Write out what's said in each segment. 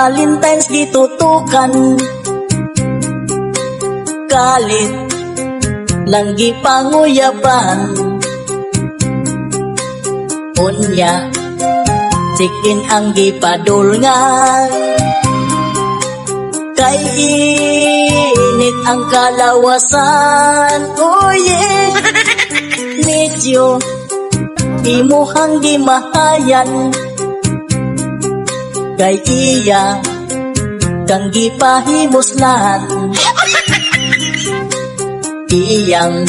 Valentine's gitutukan, kalit lang gipanguyaban. Unya chicken ang gipadulngan, kay init ang kalawasan. Oh yeah, medyo imuhang gimahayan, kay iya kang gipahimuslan. Iyang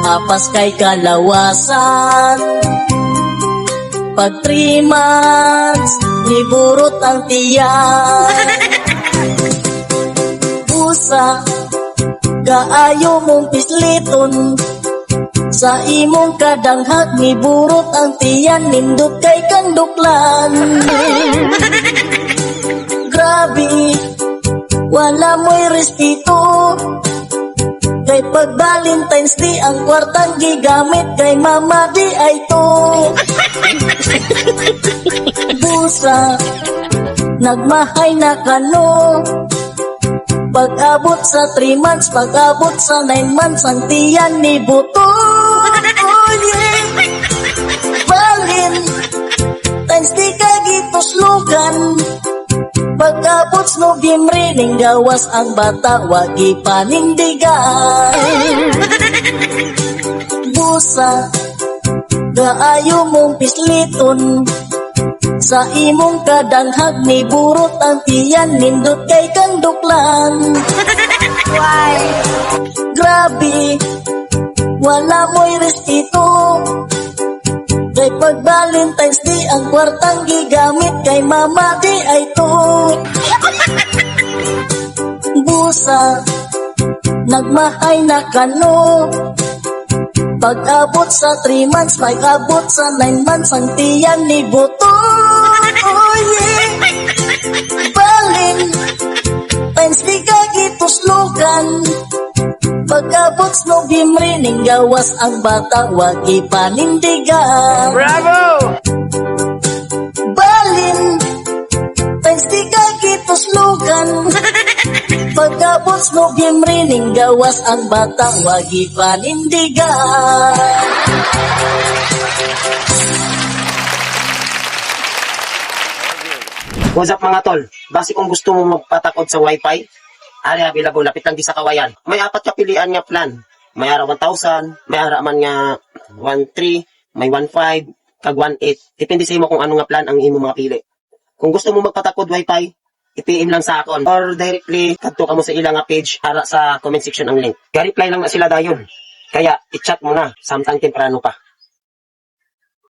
apas kay kalawasan, pag 3 months niburot ang tiyan. Usa kaayo mong pisliton, sa imong kadanghag niburot ang tiyan, nindot kay kang duklan. Grabe, wala mo'y respeto, kay pag Valentine's Day ang kwartang gigamit kay mama di ay to. Busa nagmahay na kano, pag-abot sa 3 months, pag-abot sa 9 months, ang tiyan ni buto. Oh yeah, Valentine's Day kagituslukan, pag-abot sa Nobyembre, ning gawas ang bata, wagi panindigan. Busa gaayo mong pisliton, sa imong kadanghag ni burot ang tiyan, nindot kay kang duklan. Why? Grabe, wala mo'y respeto, kay pag Valentine's Day ang kwartang gigamit kay mama di ay to. Busa nagmahay na kano, pag-abot sa 3 months, pag-abot sa 9 months, ang tiyan ni buto. Oh yeah, Valentine's Day kagituslukan, pag-abot sa Nobyembre, ning gawas ang bata, wagi panindigan. Bravo! Valentine's Day kagituslukan, pag-abot sa Nobyembre, ning gawas ang bata, wagi panindigan. What's up mga tol? Basi kung gusto mo magpatakod sa wifi, ari available, lapit lang di sa Kawayan. May 4 ka pilian nga plan. May ara 1,000, may ara man nga 1,3, may 1,5, kag 1,8. Depende sa imo kung ano nga plan ang imo mga pili. Kung gusto mo magpatakod wifi, i-PM lang sa akon or directly kadto ka mo sa ilang nga page, ara sa comment section ang link. Ga-reply lang na sila dayon. Kaya i-chat mo na samtang temprano pa.